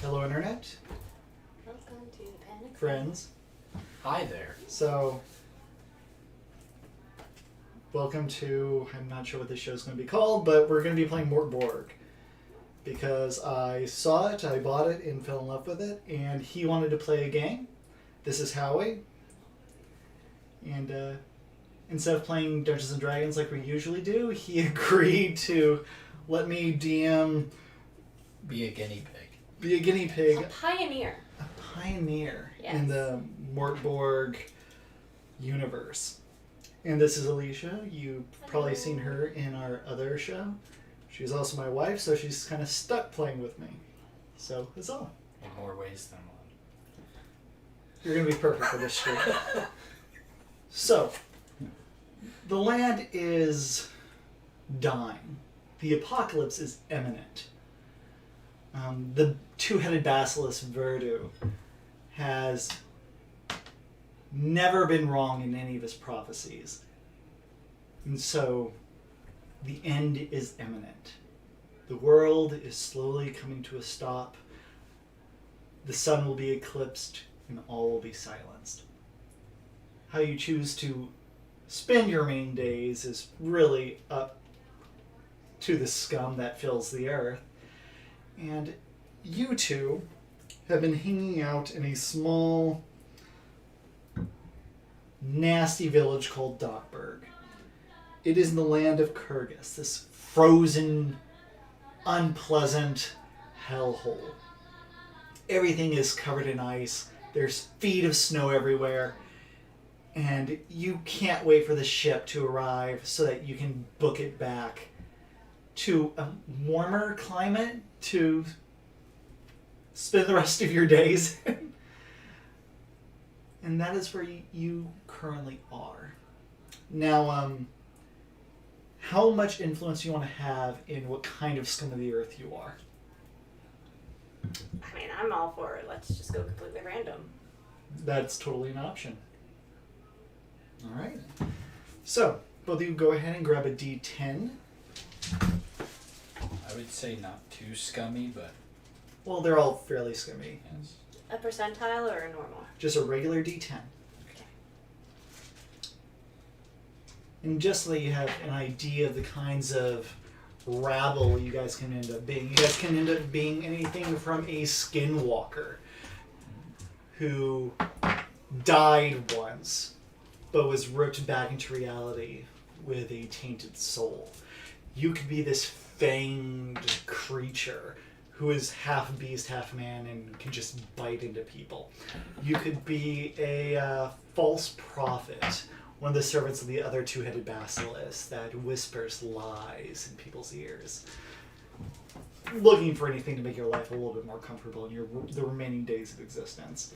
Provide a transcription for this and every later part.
Hello, Internet. Welcome to Panic Friends. Hi there. So, welcome to, I'm not sure what this show's going to be called, but we're going to be playing Mork Borg. Because I saw it, I bought it, and fell in love with it, and he wanted to play a game. This is Howie. And instead of playing Dungeons & Dragons like we usually do, he agreed to let me DM... Be a guinea pig. Be a guinea pig. A pioneer. A pioneer Yes. in the Mork Borg universe. And this is Alicia. You've probably seen her in our other show. She's also my wife, so she's kind of stuck playing with me. So, that's all. In more ways than one. You're going to be perfect for this stream. So, the land is dying. The apocalypse is imminent. The two-headed basilisk Verdu has never been wrong in any of his prophecies. And so, the end is imminent. The world is slowly coming to a stop. The sun will be eclipsed, and all will be silenced. How you choose to spend your remaining days is really up to the scum that fills the earth. And you two have been hanging out in a small, nasty village called Dockburg. It is in the land of Kyrgyz, this frozen, unpleasant hellhole. Everything is covered in ice. There's feet of snow everywhere. And you can't wait for the ship to arrive so that you can book it back to a warmer climate to spend the rest of your days in. And that is where you currently are. Now, how much influence do you want to have in what kind of scum of the earth you are? I mean, I'm all for it. Let's just go completely random. That's totally an option. All right. So, both of you go ahead and grab a D10. I would say not too scummy, but Well, they're all fairly scummy. yes. A percentile or a normal? Just a regular D10. And just so that you have an idea of the kinds of rabble you guys can end up being. You guys can end up being anything from a skinwalker who died once, but was ripped back into reality with a tainted soul. You could be this fanged creature who is half beast, half man, and can just bite into people. You could be a false prophet, one of the servants of the other two-headed basilisk that whispers lies in people's ears. Looking for anything to make your life a little bit more comfortable in the remaining days of existence.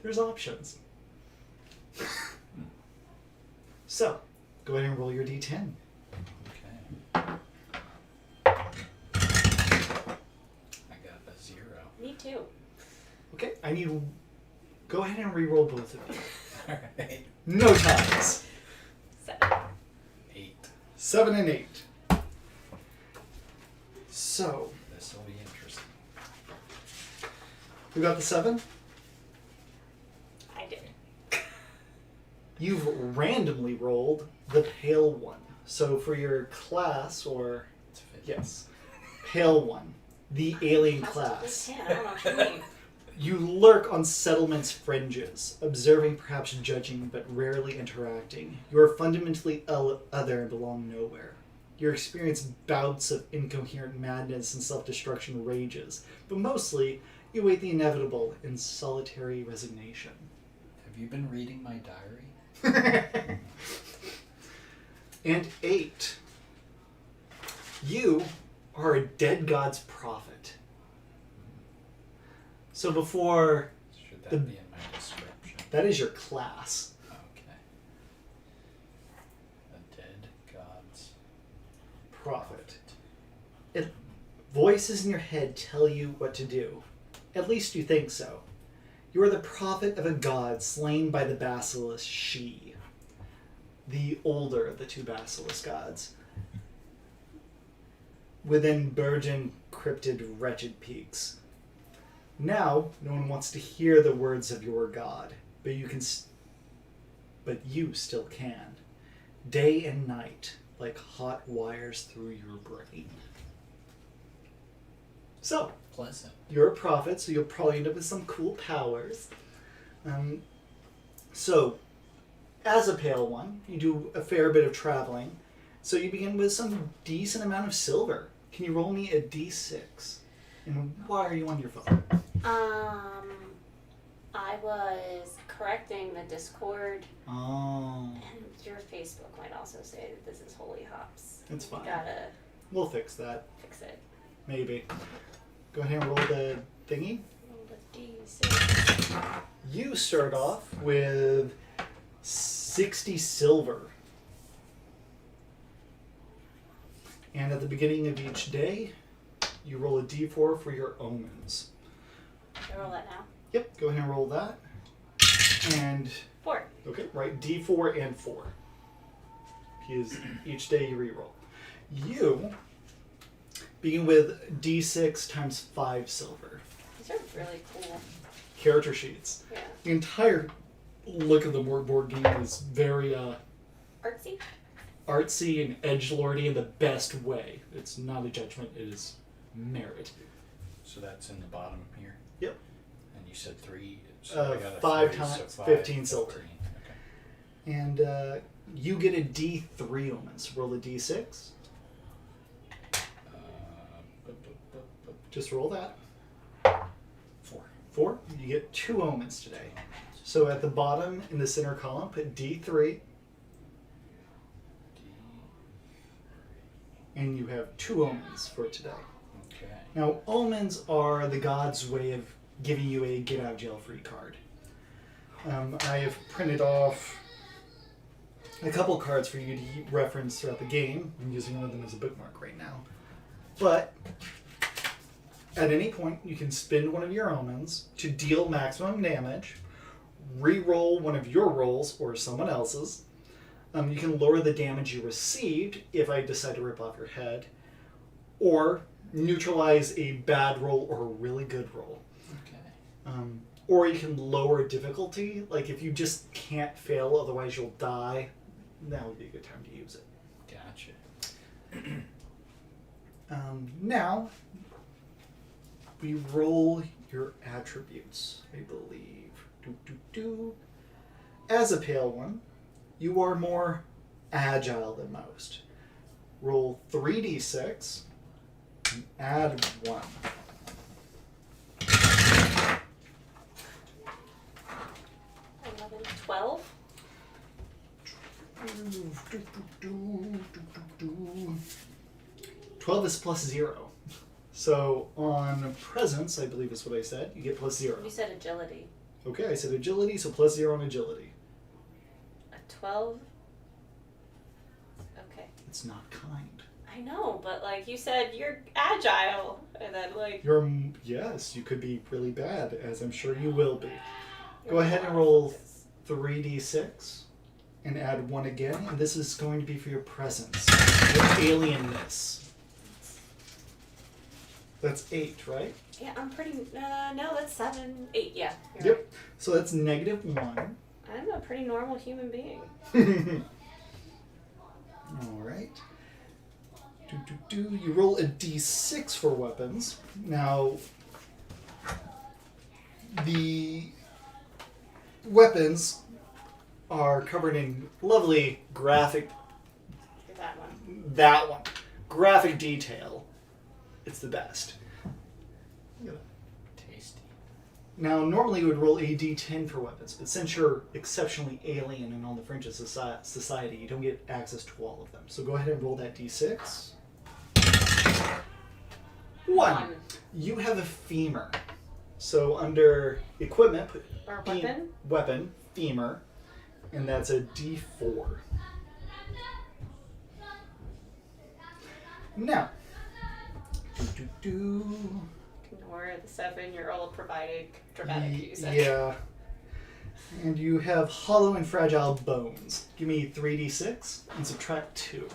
There's options. So, go ahead and roll your D10. Okay. I got a 0. Me too. Okay, I need... Go ahead and re-roll both of you. Alright. No ties. 7. 8. 7 and 8. So, This will be interesting. who got the 7? I did. You've randomly rolled the pale one. So for your class, or... It's 50. Yes. Pale one. The alien class. Possibly 10. I don't know what you mean. You lurk on settlements' fringes, observing, perhaps judging, but rarely interacting. You are fundamentally other and belong nowhere. You experience bouts of incoherent madness and self-destruction rages, but mostly you await the inevitable in solitary resignation. Have you been reading my diary? And 8. You are a dead god's prophet. So before... Should that be in my description? That is your class. Okay. A dead god's Prophet. Voices in your head tell you what to do. At least you think so. You are the prophet of a god slain by the basilisk She, the older of the two basilisk gods. Within Bergen cryptid wretched peaks, Now, no one wants to hear the words of your God, but but you still can. Day and night, like hot wires through your brain. So, Pleasant. you're a prophet, so you'll probably end up with some cool powers. So, as a pale one, you do a fair bit of traveling. So you begin with some decent amount of silver. Can you roll me a d6? And why are you on your phone? I was correcting the Discord, Oh, and your Facebook might also say that this is Holy Hops. that's fine. Gotta We'll fix that. fix it. Maybe. Go ahead and roll the thingy. Roll the D6. You start off with 60 silver. And at the beginning of each day, you roll a d4 for your omens. Should I roll that now? Yep, go ahead and roll that. And, 4. okay, right, d4 and 4. Because each day you reroll. You begin with d6 times 5 silver. These are really cool. Character sheets. Yeah. The entire look of the Mork Borg game is very Artsy? artsy and edgelordy in the best way. It's not a judgment, it is merit. So that's in the bottom here? Yep. And you said 3. So I got a 5 3, times so 15 silver. 15. Okay. And you get a d3 omens. Roll a d6. Just roll that. 4. 4. You get 2 omens today. So at the bottom in the center column, put d3. And you have 2 omens for today. Okay. Now, omens are the god's way of giving you a get out of jail free card. I have printed off a couple cards for you to reference throughout the game. I'm using one of them as a bookmark right now. But at any point, you can spend one of your omens to deal maximum damage, re-roll one of your rolls or someone else's. You can lower the damage you received if I decide to rip off your head, or neutralize a bad roll or a really good roll. Okay. Or you can lower difficulty, like if you just can't fail, otherwise you'll die, that would be a good time to use it. Gotcha. Now, we roll your attributes, I believe. As a pale one, you are more agile than most. Roll 3d6 and add 1. 11, 12. 12 is plus 0. So on presence, I believe is what I said, you get plus 0. You said agility. Okay, I said agility, so plus 0 on agility. A 12? Okay. It's not kind. I know, but like you said, you're agile. And then like... Yes, you could be really bad, as I'm sure you will be. Go ahead and roll 3d6 and add 1 again, and this is going to be for your presence, your alienness. That's 8, right? Yeah, I'm pretty... no, that's 7, 8, yeah. You're Yep. right. So that's -1. I'm a pretty normal human being. All right. You roll a d6 for weapons. Now, the weapons are covered in lovely graphic... That one. That one. Graphic detail. It's the best. Tasty. Now, normally you would roll a d10 for weapons, but since you're exceptionally alien and on the fringe of society, you don't get access to all of them. So go ahead and roll that d6. 1. You have a femur. So under equipment, put Or weapon? weapon, femur, and that's a d4. Now, Ignore the 7-year-old provided dramatic music. Yeah. And you have hollow and fragile bones. Give me 3d6 and subtract 2.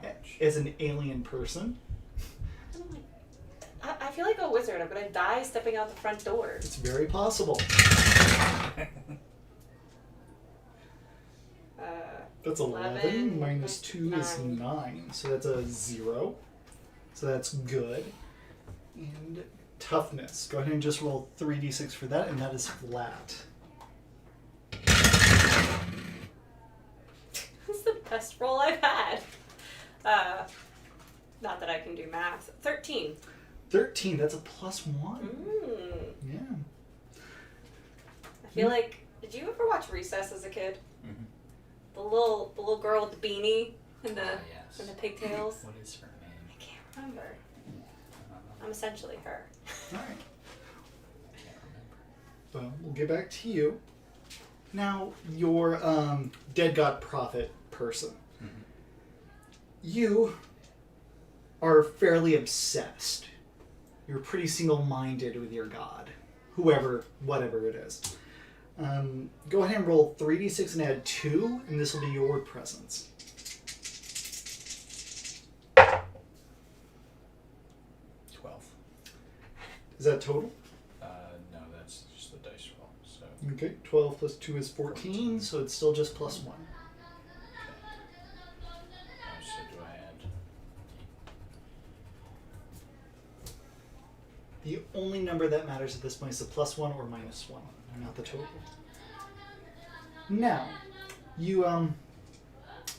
Ouch. As an alien person. I feel like a wizard. I'm gonna die stepping out the front door. It's very possible. That's 11 minus 2 is 9. So that's a 0. So that's good. And toughness. Go ahead and just roll 3d6 for that, and that is flat. This is the best roll I've had. Not that I can do math. 13. 13, that's a +1. Yeah. I feel like, did you ever watch Recess as a kid? Mm-hmm. The little girl with the beanie and the Yes. and the pigtails. What is her name? I can't remember. I'm essentially her. Alright. I can't remember. Well, we'll get back to you. Now, your dead god prophet person. Mm-hmm. You are fairly obsessed. You're pretty single-minded with your god. Whatever it is. Go ahead and roll 3d6 and add 2, and this will be your presence. 12. Is that total? No, that's just the dice roll. So Okay, 12 plus 2 is 14, so it's still just +1. so do I add? The only number that matters at this point is the +1 or -1, not the total. Now, you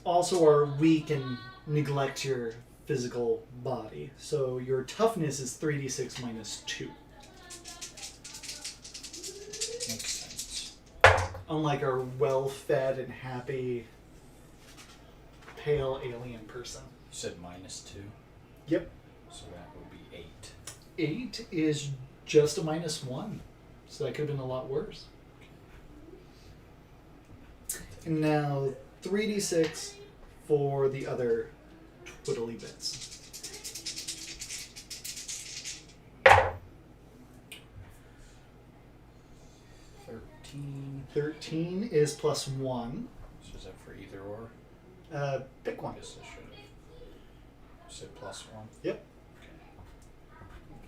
also are weak and neglect your physical body, so your toughness is 3d6 minus 2. Makes sense. Unlike our well-fed and happy, pale alien person. You said -2. Yep. So that would be 8. 8 is just a -1, so that could have been a lot worse. And now 3d6 for the other twiddly bits. 13. 13 is +1. So is that for either or? Pick I one. guess I should have. You said +1? Yep. Okay.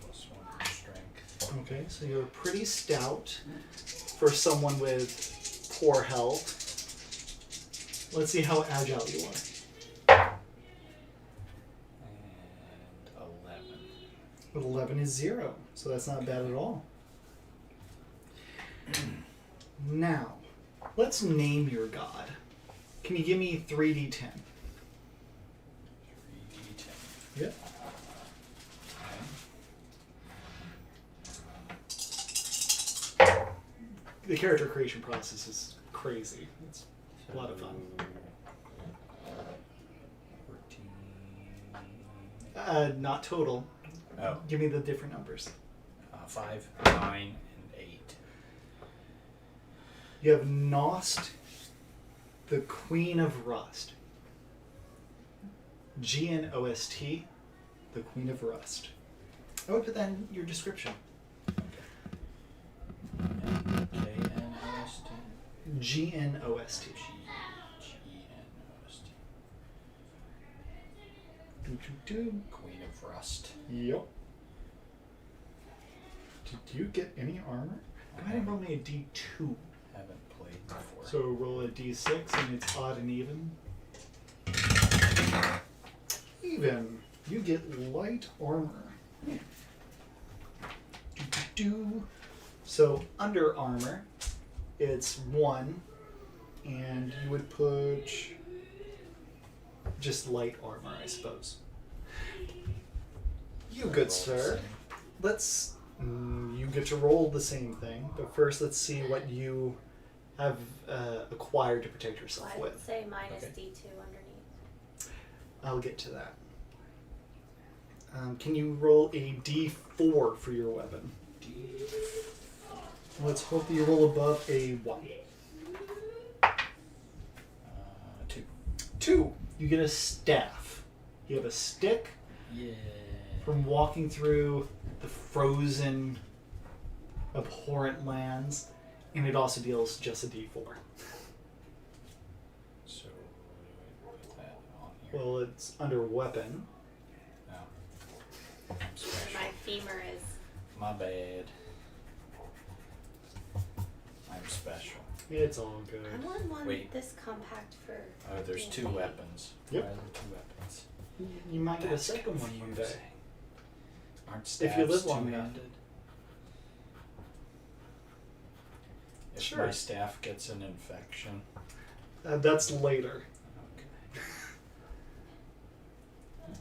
+1 for strength. Okay, so you're pretty stout for someone with poor health. Let's see how agile you are. And 11. With 11 is 0, so that's not bad at all. Now, let's name your god. Can you give me 3d10? 3d10. Yep. Okay. The character creation process is crazy. It's a lot of fun. 14. Not total. Oh. Give me the different numbers. 5, 9, and 8. You have Nost, the Queen of Rust. Gnost, the Queen of Rust. I would put that in your description. K-N-O-S-T. Gnost. G-N-O-S-T. Do. Queen of Rust. Yep. Did you get any armor? Go ahead and roll me a d2. Haven't played before. So roll a d6 and it's odd and even. Even. You get light armor. So under armor, it's 1, and you would put just light armor, I suppose. You good sir. Let's. You get to roll the same thing, but first let's see what you have acquired to protect yourself I would with. say minus Okay. D2 underneath. I'll get to that. Can you roll a d4 for your weapon? Let's hope that you roll above a 1. 2. 2. You get a staff. You have a stick Yeah. from walking through the frozen, abhorrent lands, and it also deals just a d4. So, what do I put that on here? Well, it's under weapon. No. I'm sorry. My femur is. My bad. I'm special. It's all good. I want one Wait. this compact for. Oh, there's two D&D. weapons. Yep. Why are there two weapons? You might get a That's second one one day. confusing. Aren't If stabs you live long enough. two-handed? If Sure. my staff gets an infection. That's later. Okay.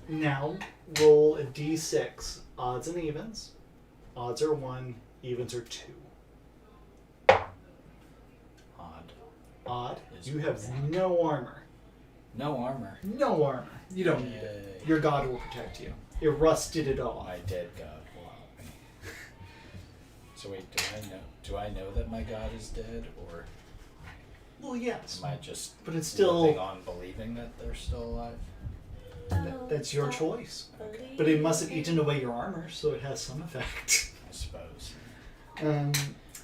Now, roll a d6. Odds and evens. Odds are 1, evens are 2. Odd. Odd. Is You have one. no armor. No armor. No armor. You don't need it. Your god will protect you. It rusted it off. My dead god will help me. So wait, do I know that my god is dead, or Well, yes. am I just But it's still- living on believing that they're still alive? That's your choice. Believe But it must have in- eaten away your armor, so it has some effect. I suppose.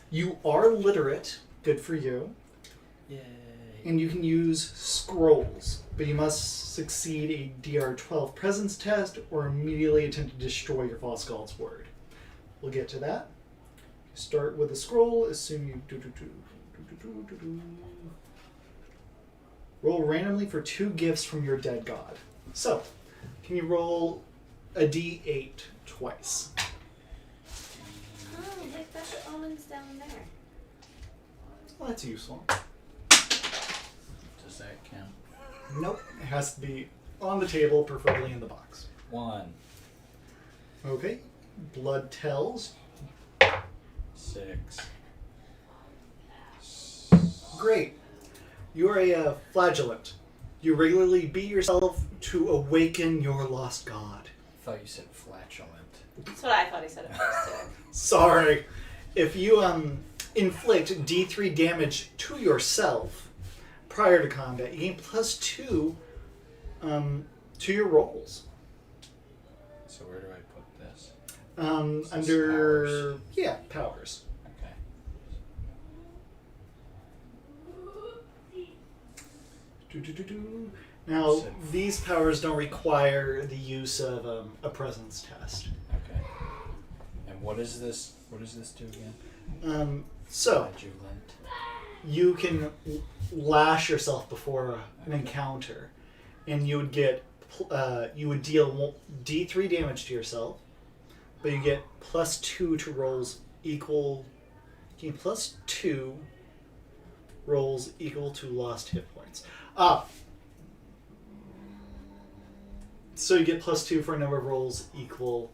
You are literate. Good for you. Yay. And you can use scrolls, but you must succeed a DR12 presence test or immediately attempt to destroy your false god's word. We'll get to that. Start with a scroll, assume you roll randomly for 2 gifts from your dead god. So, can you roll a d8 twice? Oh, they've got the omens down there. Well, that's useful. Does that count? Nope, it has to be on the table, preferably in the box. 1, Okay, blood tells. 6. Great. You are a flagellant. You regularly beat yourself to awaken your lost god. I thought you said flatulent. That's what I thought he said at first too. Sorry. If you inflict D3 damage to yourself prior to combat, you gain +2 to your rolls. So where do I put this? Is this Under powers? yeah, powers. Okay. Now, So- these powers don't require the use of a presence test. Okay. And what is this? What does this do again? So, Flagellant. you can lash yourself before an encounter, and you would get you would deal D3 damage to yourself, but you get +2 to rolls equal. You get +2 rolls equal to lost hit points. So you get +2 for a number of rolls equal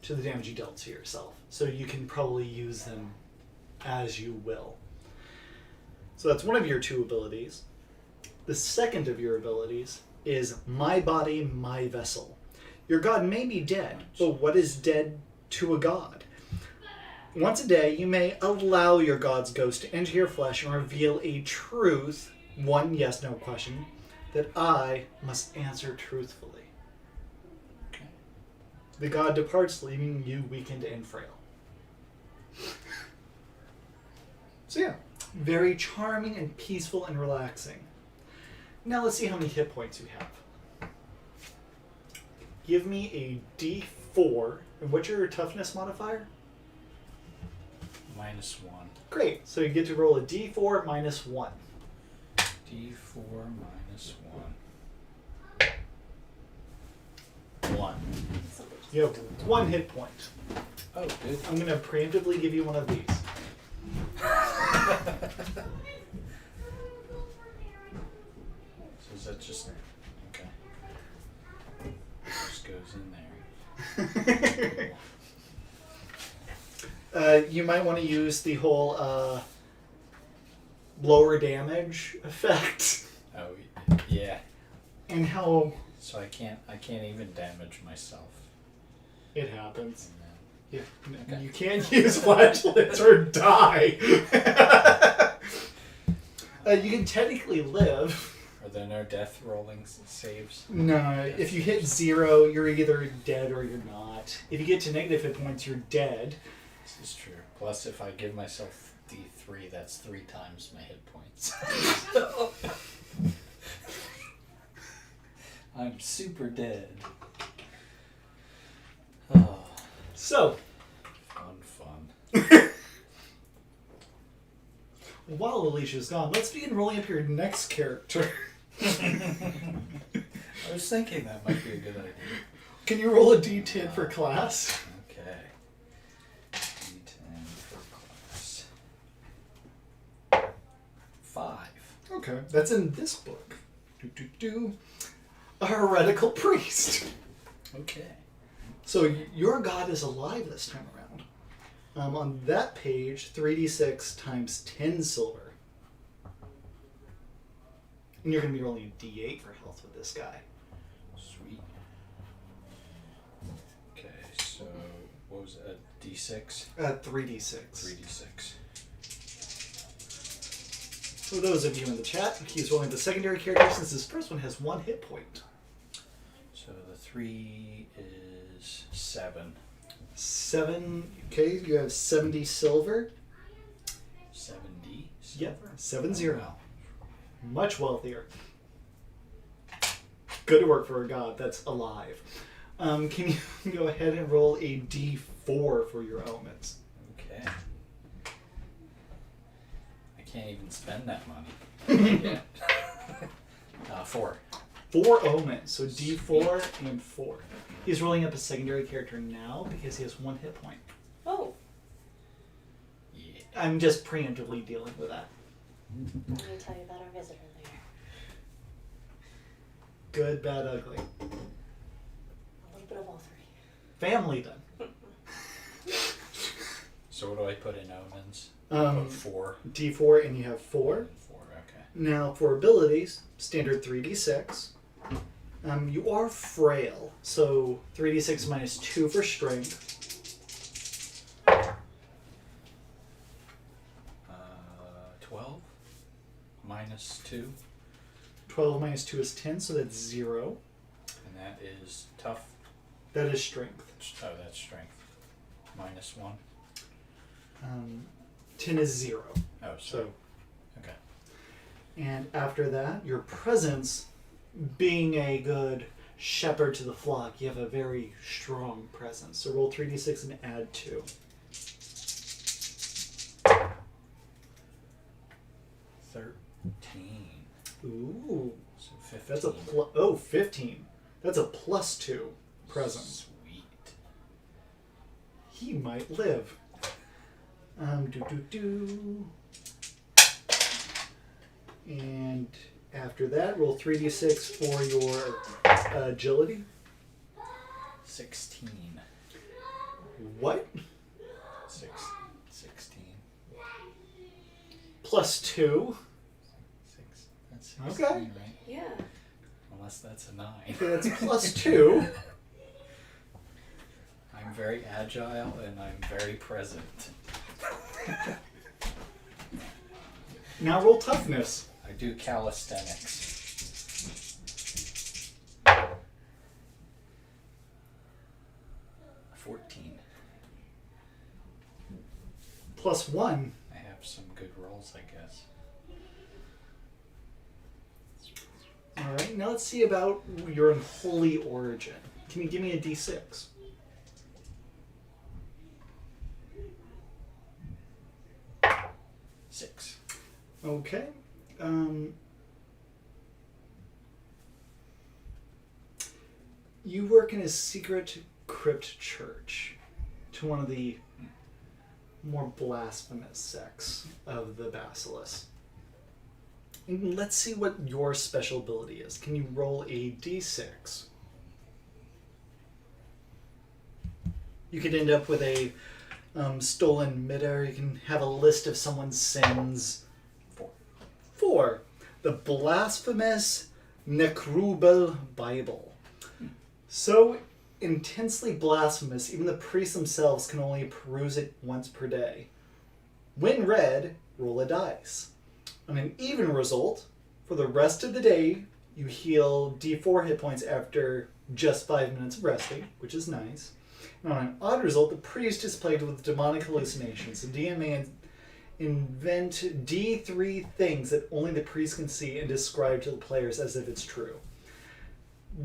to the damage you dealt to yourself. So you can probably use them as you will. So that's one of your 2 abilities. The second of your abilities is My Body, My Vessel. Your god may be dead, but what is dead to a god? Once a day, you may allow your god's ghost to enter your flesh and reveal a truth, one yes, no question, that I must answer truthfully. Okay. The god departs, leaving you weakened and frail. So yeah, very charming and peaceful and relaxing. Now let's see how many hit points you have. Give me a D4. And what's your toughness modifier? -1. Great. So you get to roll a D4 minus 1. D4 -1. 1. You have 1 hit point. Oh, good. I'm going to preemptively give you one of these. So is that just okay? Just goes in there. You might want to use the whole lower damage effect. Oh, yeah. And how So I can't even damage myself. it happens. And Yeah, Okay. you can't use flashlights or die. You can technically live. Are there no death rolling saves? No, if you hit 0, you're either dead or you're not. If you get to negative hit points, you're dead. This is true. Plus, if I give myself D3, that's 3 times my hit points. I'm super dead. Oh. So, Fun. while Alicia's gone, let's begin rolling up your next character. I was thinking that might be a good idea. Can you roll a d10 for class? Okay. D10 for class. 5. Okay, that's in this book. A heretical priest. Okay. So your god is alive this time around. On that page, 3d6 times 10 silver. And you're going to be rolling a d8 for health with this guy. Sweet. Okay, so what was it? A D6? 3d6. 3D6. For those of you in the chat, he's rolling the secondary character since his first one has 1 hit point. So the 3 is 7. 7, okay, you have 70 silver. 70 Yep, silver? 70. Oh, wow. Much wealthier. Good work for a god that's alive. Can you go ahead and roll a d4 for your elements? Okay. I can't even spend that money. Yeah. 4. 4 omens, so d4 and 4. He's rolling up a secondary character now because he has 1 hit point. Oh, Yeah. I'm just preemptively dealing with that. let me tell you about our visitor later. Good, bad, ugly. A little bit of all 3. Family then. So what do I put in omens? 4. D4 and you have 4. 4, okay. Now for abilities, standard 3d6. You are frail, so 3d6 minus 2 for strength. 12 minus 2, 12 minus 2 is 10, so that's 0. and that is tough. That is strength. Oh, that's strength. Minus 1. 10 is 0. Oh, So, okay. and after that, your presence, being a good shepherd to the flock, you have a very strong presence. So roll 3d6 and add 2. 13. Ooh, So 15. that's a 15. That's a plus 2 presence. Sweet. He might live. And after that, roll 3d6 for your agility. 16. What? 16. Plus 2. 6. That's 16, Okay. right? Yeah. Unless that's a 9. That's plus 2. I'm very agile and I'm very present. Now roll toughness. I do calisthenics. 14. Plus 1. I have some good rolls, I guess. Alright, now let's see about your unholy origin. Can you give me a d6? Six. Okay. You work in a secret crypt church to one of the more blasphemous sects of the Basilisk. And let's see what your special ability is. Can you roll a d6? You could end up with a stolen midair. You can have a list of someone's sins. 4. 4. The blasphemous Necrubal Bible. So intensely blasphemous, even the priests themselves can only peruse it once per day. When read, roll a dice. On an even result, for the rest of the day, you heal d4 hit points after just 5 minutes of resting, which is nice. And on an odd result, the priest is plagued with demonic hallucinations. The DM may invent D3 things that only the priest can see and describe to the players as if it's true.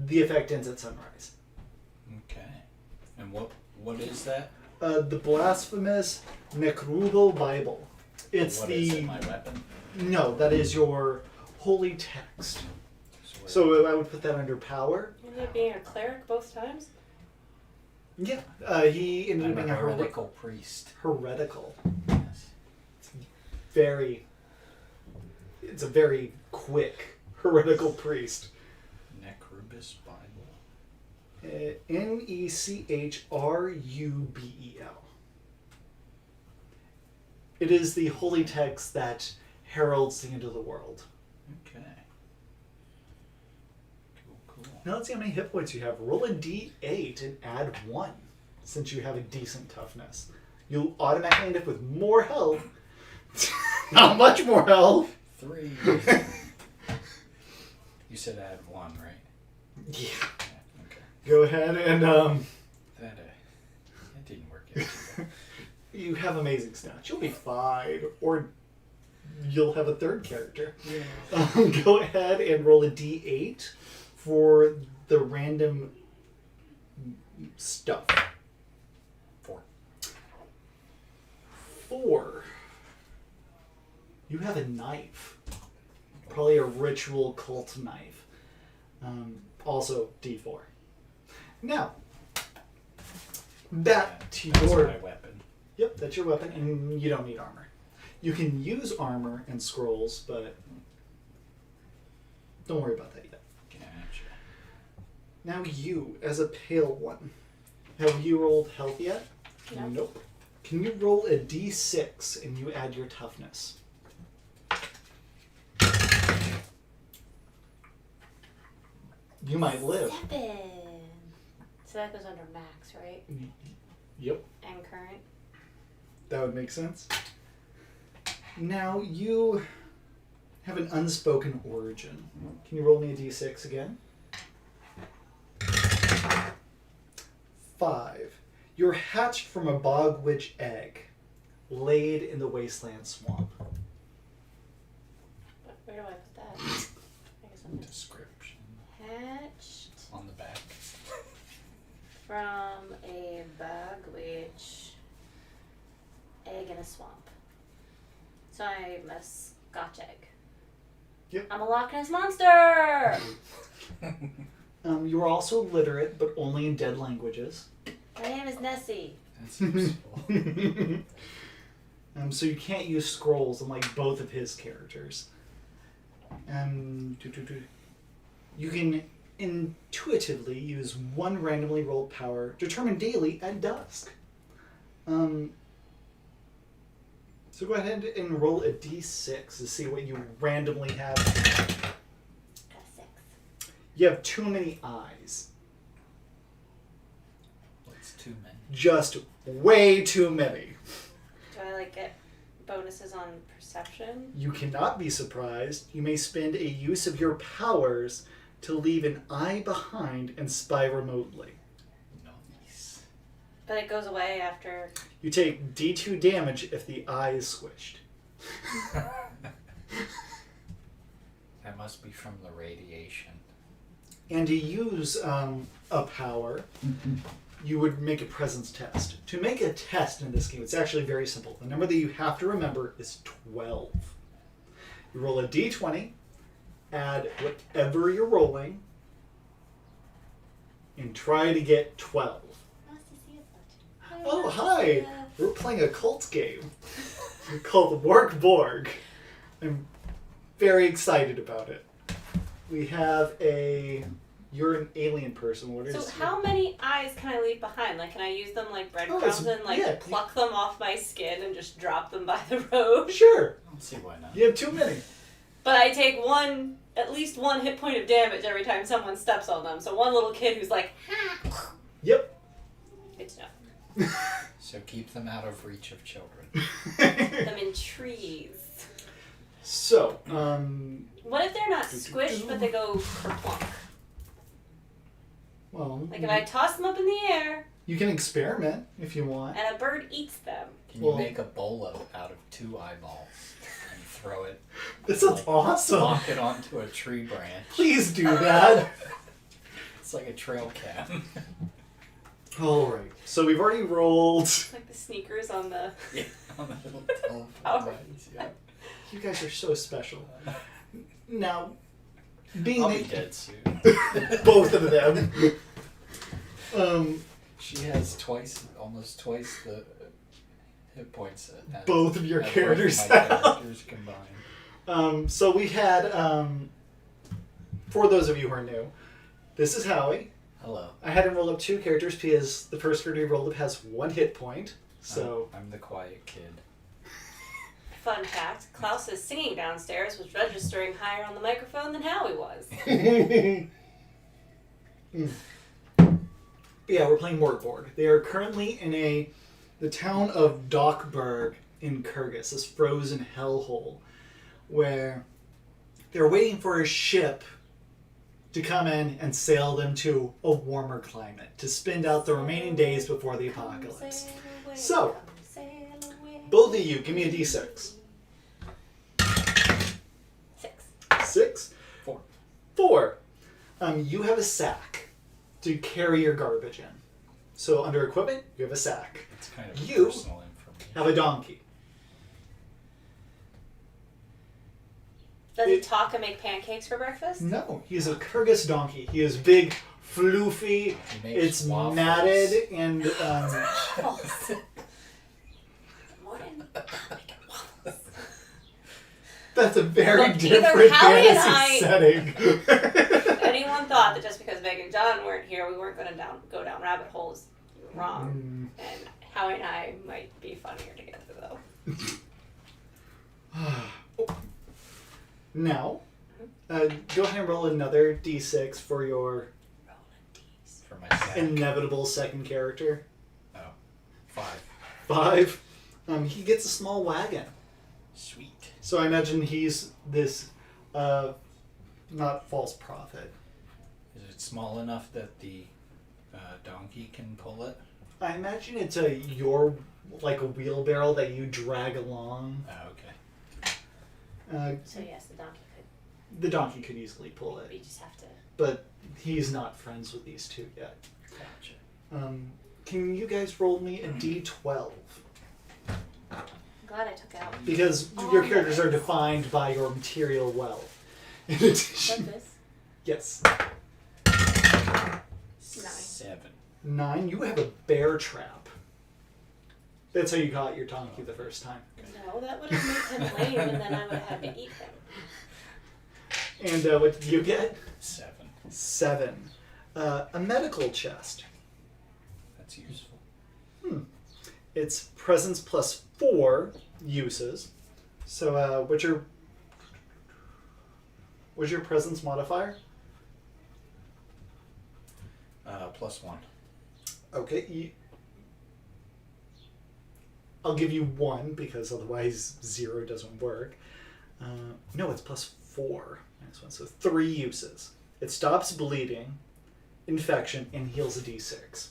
The effect ends at sunrise. Okay. And what What is that? The blasphemous Necrubal Bible. It's What the is it, my weapon? no, that is your holy text. So I would put that under power. You ended up being a cleric both times? Yeah, he ended up I'm being a a heretical priest. heretical. Yes. It's a very quick heretical priest. Necrubus Bible. Nechrubel. It is the holy text that heralds the end of the world. Okay. Cool. Now let's see how many hit points you have. Roll a d8 and add 1, since you have a decent toughness. You'll automatically end up with more health. Not much more health. 3. You said add 1, right? Yeah. Okay. Go ahead and That didn't work out too well. you have amazing stats. You'll be fine, or you'll have a third character. Yeah. Go ahead and roll a d8 for the random stuff. 4. 4. You have a knife. Probably a ritual cult knife. Also d4. Now, back to That's your... my weapon. Yep, that's your weapon, and you don't need armor. You can use armor and scrolls, but don't worry about that yet. Gotcha. Now you, as a pale one, have you rolled health yet? No. Nope. Can you roll a d6 and you add your toughness? You might live. 7. So that goes under max, right? Yep, And current. that would make sense. Now you have an unspoken origin. Can you roll me a d6 again? 5. You're hatched from a bog witch egg, laid in the wasteland swamp. Where do I put that? I guess I'm Description. hatched On the back. from a bog witch egg in a swamp. So I'm a Scotch egg. Yep. I'm a Loch Ness monster! You're also literate, but only in dead languages. My name is Nessie. That's useful. So you can't use scrolls unlike both of his characters. You can intuitively use one randomly rolled power determined daily at dusk. So go ahead and roll a d6 to see what you randomly have. Got a 6. You have too many eyes. What's too many? Just way too many. Do I get bonuses on perception? You cannot be surprised. You may spend a use of your powers to leave an eye behind and spy remotely. Nice. But it goes away after. You take D2 damage if the eye is squished. That must be from the radiation. And to use a power, you would make a presence test. To make a test in this game, it's actually very simple. The number that you have to remember is 12. You roll a D20, add whatever you're rolling, and try to get 12. Oh, hi! We're playing a cult game called Mork Borg. I'm very excited about it. We have you're an alien person. What is So how many eyes can I leave behind? Can I use them like breadcrumbs and pluck them off my skin and just drop them by the road? Sure. I don't see why not. You have too many. But I take at least one hit point of damage every time someone steps on them. So one little kid who's like, ha! Yep. Good to know. So keep them out of reach of children. Them in trees. So, What if they're not squished but they go kerplunk? well, If I toss them up in the air you can experiment if you want. and a bird eats them. Can you make a bolo out of 2 eyeballs and throw it? This sounds awesome. Lock it onto a tree branch. Please do that. It's like a trail cam. All right. So we've already rolled. It's like the sneakers on the. Yeah, on the little telephone Oh. lines, yeah. You guys are so special. Now, being I'll that be dead soon. both of them. She has almost twice the hit points. Both of your as characters both of my have. characters combined. So we had, for those of you who are new, this is Howie. Hello. I had him roll up 2 characters because the first character he rolled up has 1 hit point. So I'm the quiet kid. Fun fact: Klaus's singing downstairs was registering higher on the microphone than Howie was. But yeah, we're playing Mork Borg. They are currently in the town of Dockburg in Kyrgyz, this frozen hellhole, where they're waiting for a ship to come in and sail them to a warmer climate to spend out the remaining days before the apocalypse. So, both of you, give me a d6. 6. 6? 4. 4. You have a sack to carry your garbage in. So under equipment, you have a sack. It's kind of You personal information. have a donkey. Does he talk and make pancakes for breakfast? No, he's a Kyrgyz donkey. He is big, floofy. He makes It's waffles. matted and Waffles. Good morning. Making waffles. that's a very Look, either different Howie and fantasy setting. Anyone thought that just because Meg and John weren't here, we weren't going to go down rabbit holes? You were wrong. And Howie and I might be funnier together, though. Now, go ahead and roll another d6 for your For my sack. inevitable second character. Oh. 5. 5. He gets a small wagon. Sweet. So I imagine he's this, not false prophet. Is it small enough that the donkey can pull it? I imagine it's like a wheelbarrow that you drag along. Oh, okay. So, yes, The donkey could easily pull it, we just have to. but he's not friends with these two yet. Gotcha. Can you guys roll me a d12? I'm glad I took out. Because your characters are defined by your material wealth. In addition, Like this? yes. 7. 9, you have a bear trap. That's how you caught your donkey the first time. No, that would have made him lame, and then I would have had to eat him. And what did you get? 7. 7. A medical chest. That's useful. It's presence plus 4 uses. So what's your presence modifier? +1. Okay. I'll give you 1 because otherwise 0 doesn't work. No, it's +4. -1. So 3 uses. It stops bleeding, infection, and heals a d6.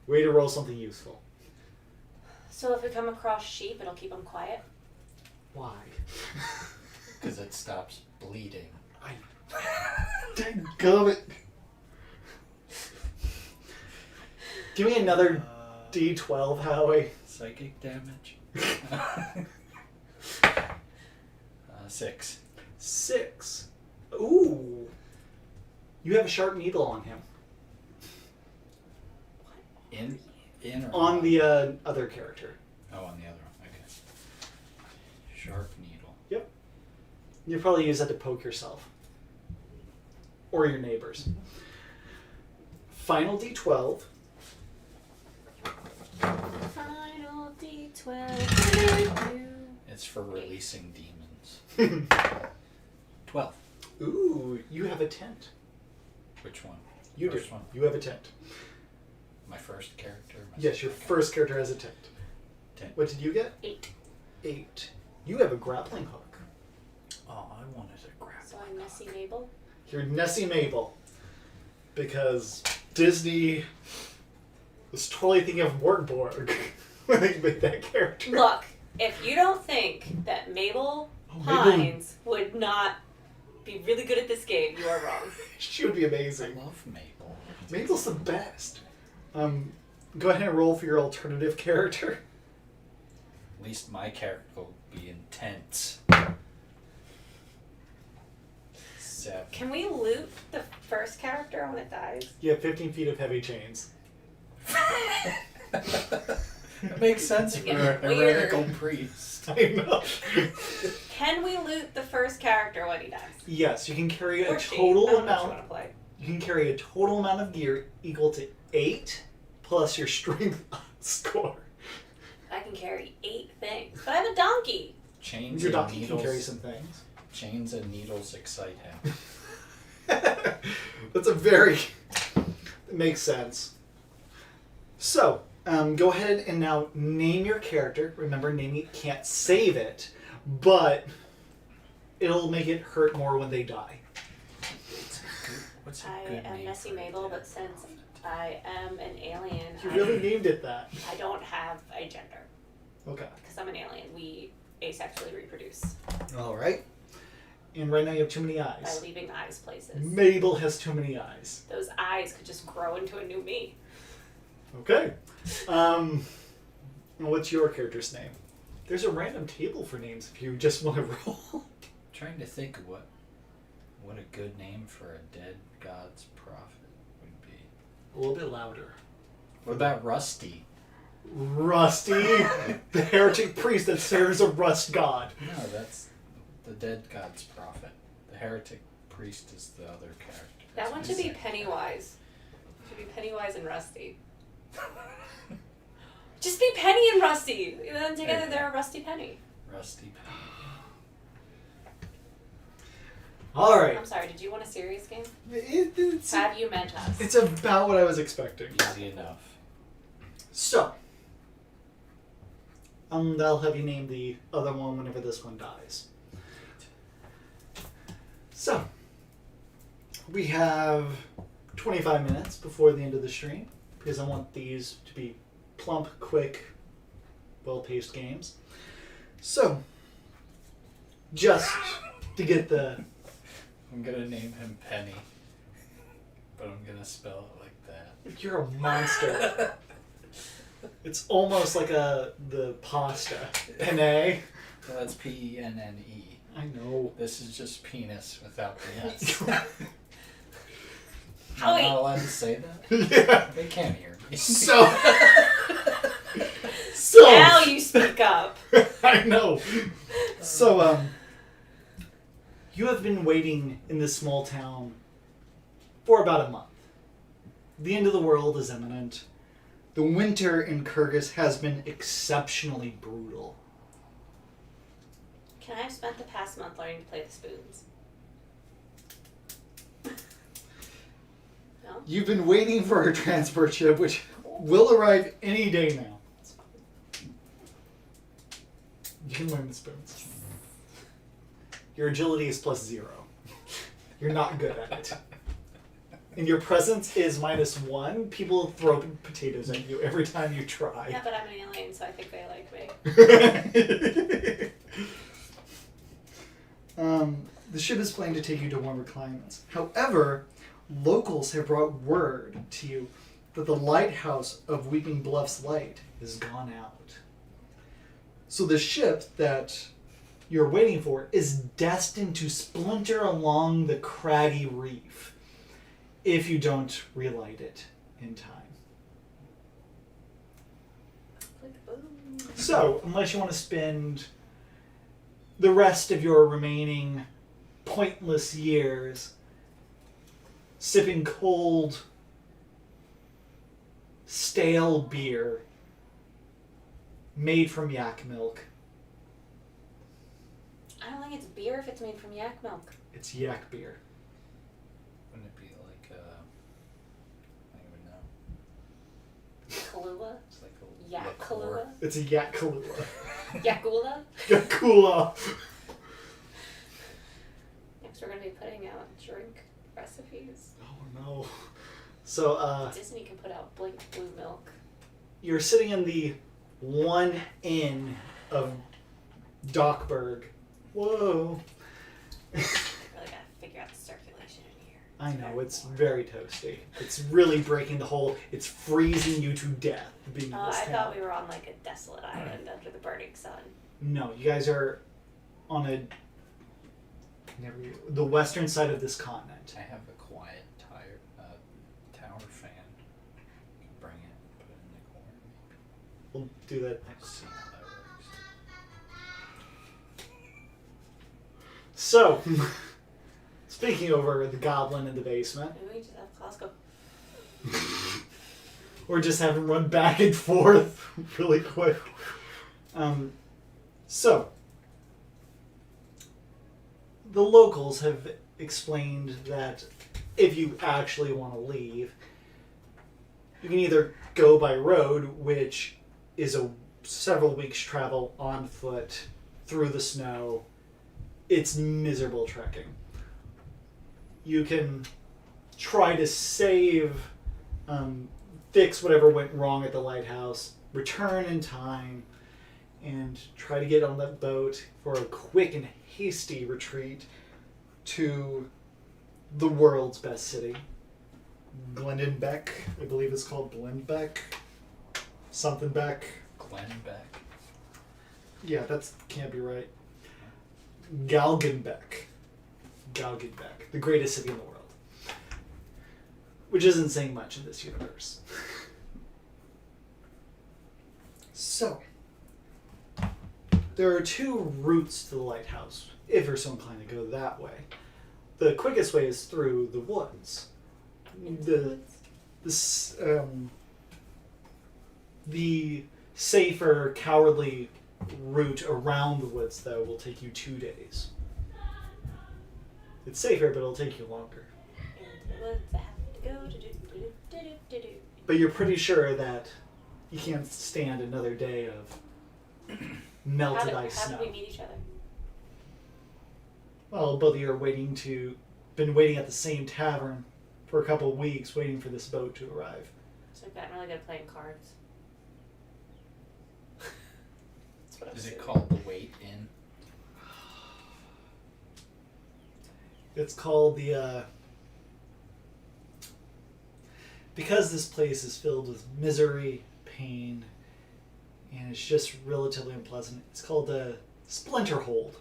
Way to roll something useful. So if we come across sheep, it'll keep them quiet? Why? Because it stops bleeding. Dadgummit. Give me another d12, Howie. Psychic damage. 6. 6. Ooh. You have a sharp needle on him. In or On the other character. Oh, on the other one. Okay. Sharp needle. Yep. You probably use that to poke yourself. Or your neighbors. Final d12. Final D12. It's for releasing demons. 12. Ooh, you have a tent. Which one? You First do. one. You have a tent. My first character? Yes, your first character has a tent. 10. What did you get? 8. 8. You have a grappling hook. Oh, I wanted a grab. So I'm Nessie Mabel. You're Nessie Mabel. Because Disney was totally thinking of Mork Borg when they made that character. Look, if you don't think that Mabel Mabel- Hines would not be really good at this game, you are wrong. She would be I amazing. love Mabel. Mabel's the best. go ahead and roll for your alternative character. At least my character will be intense. 7. Can we loot the first character when it dies? You have 15 feet of heavy chains. That makes sense for a heretical priest. I know. Can we loot the first character when he dies? Yes, you can carry a Or she. total I don't know what you amount. want to play. You can carry a total amount of gear equal to 8 plus your strength score. I can carry 8 things, but I have a donkey. Chains Your and donkey needles. can carry some things. Chains and needles excite him. That's a very... It makes sense. So, go ahead and now name your character. Remember, naming it can't save it, but it'll make it hurt more when they die. What's a I good am name Messy for a Mabel, dead but since I am an alien, You really named it that. I don't have a gender. Okay. Because I'm an alien. We asexually reproduce All right. And right now you have too many by eyes. leaving eyes places. Mabel has too many eyes. Those eyes could just grow into a new me. Okay. And what's your character's name? There's a random table for names if you just want to roll. Trying to think of what a good name for a dead god's prophet would be. A little bit louder. What about Rusty? Rusty, the heretic priest that serves a rust god. No, that's the dead god's prophet. The heretic priest is the other character. That That's one my should be second Pennywise. Should be Pennywise and Rusty. Just be Penny and Rusty. And then together they're a Rusty Penny. Rusty Penny. All right. I'm sorry, did you want a serious game? It's Have you meant us? it's about what I was expecting. Easy enough. So, I'll have you name the other one whenever this one dies. So, we have 25 minutes before the end of the stream because I want these to be plump, quick, well-paced games. So, just to get the... I'm gonna name him Penny, but I'm gonna spell it like that. You're a monster. It's almost like the pasta. Penne. So that's Penne. I know. This is just penis without the S. Oh, I'm wait. not allowed to say that? Yeah. They can't hear me. So, Now you speak up. I know. So, you have been waiting in this small town for about a month. The end of the world is imminent. The winter in Kyrgyz has been exceptionally brutal. Can I have spent the past month learning to play the spoons? No? You've been waiting for a transport ship, which will arrive any day now. You can learn the spoons. Your agility is +0. You're not good at it. And your presence is -1. People throw potatoes at you every time you try. Yeah, but I'm an alien, so I think they like me. The ship is planned to take you to warmer climates. However, locals have brought word to you that the lighthouse of Weeping Bluff's light has gone out. So the ship that you're waiting for is destined to splinter along the craggy reef if you don't relight it in time. Click boom. So, unless you want to spend the rest of your remaining pointless years sipping cold, stale beer made from yak milk. I don't think it's beer if it's made from yak milk. It's yak beer. Wouldn't it be like, I don't even know. Kahlua? It's like a Yak liqueur. Kahlua? It's a yak Kahlua. Yakula? Yakula. Next we're going to be putting out drink recipes. Oh no. So, Disney can put out Blink Blue Milk. you're sitting in the one inn of Dockburg. Whoa. Really got to figure out the circulation in here. I know, it's very toasty. It's really breaking the whole, it's freezing you to death being in Oh, this I town. thought we were on like a desolate island under the burning sun. No, you guys are on the western side of this continent. I have a quiet tower fan. You can bring it, put it in the corner. We'll do that next. See how that works. So, speaking over the goblin in the basement, Maybe we just have Klaus go. or just have him run back and forth really quick. So, the locals have explained that if you actually want to leave, you can either go by road, which is several weeks travel on foot through the snow. It's miserable trekking. You can try to fix whatever went wrong at the lighthouse, return in time, and try to get on that boat for a quick and hasty retreat to the world's best city. Glendenbeck, I believe it's called Blendbeck. Something Beck. Glenbeck. Yeah, that can't be right. Galgenbeck. The greatest city in the world. Which isn't saying much in this universe. So, there are two routes to the lighthouse, if you're so inclined to go that way. The quickest way is through the woods. The safer, cowardly route around the woods, though, will take you 2 days. It's safer, but it'll take you longer. Into the woods I have to go to do. But you're pretty sure that you can't stand another day of melted ice How snow. did we meet each other? Well, both of you are been waiting at the same tavern for a couple of weeks, waiting for this boat to arrive. So we've gotten really good at playing cards. That's what I'm Is it assuming. called the Wait Inn? It's called the, because this place is filled with misery, pain, and it's just relatively unpleasant, it's called the Splinter Hold.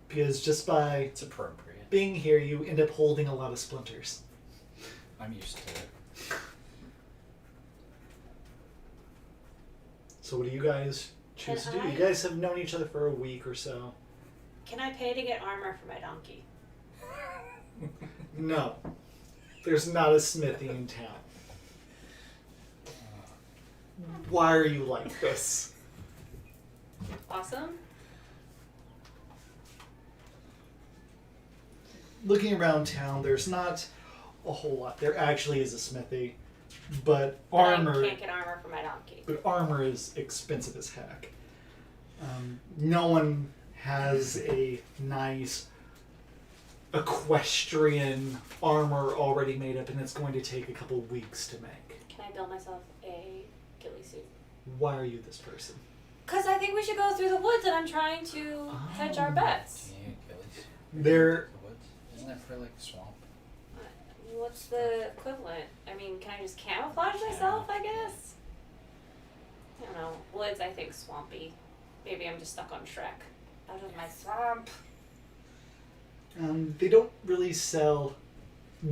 Because just by It's appropriate. being here, you end up holding a lot of splinters. I'm used to it. So what do you guys choose to do? You guys have known each other for a week or so. Can I pay to get armor for my donkey? No. There's not a smithy in town. Why are you like this? Awesome. Looking around town, there's not a whole lot. There actually is a smithy, but I armor can't get armor for my donkey. is expensive as heck. No one has a nice equestrian armor already made up, and it's going to take a couple of weeks to make. Can I build myself a ghillie suit? Why are you this person? Because I think we should go through the woods and I'm trying to hedge our bets. Can you get Gillies? There, The woods? Isn't that for like swamp? What's the equivalent? I mean, can I just camouflage myself, I guess? I don't know. Woods, I think swampy. Maybe I'm just stuck on Shrek. Out of my swamp. they don't really sell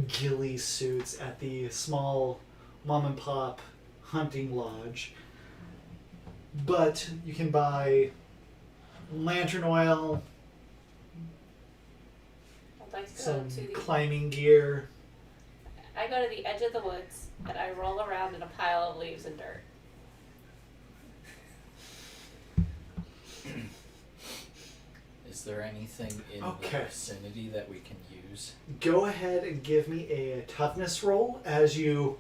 ghillie suits at the small mom and pop hunting lodge, but you can buy lantern oil, I'd like to go some to the... climbing gear. I go to the edge of the woods and I roll around in a pile of leaves and dirt. Is there anything in Okay. the vicinity that we can use? Go ahead and give me a toughness roll as you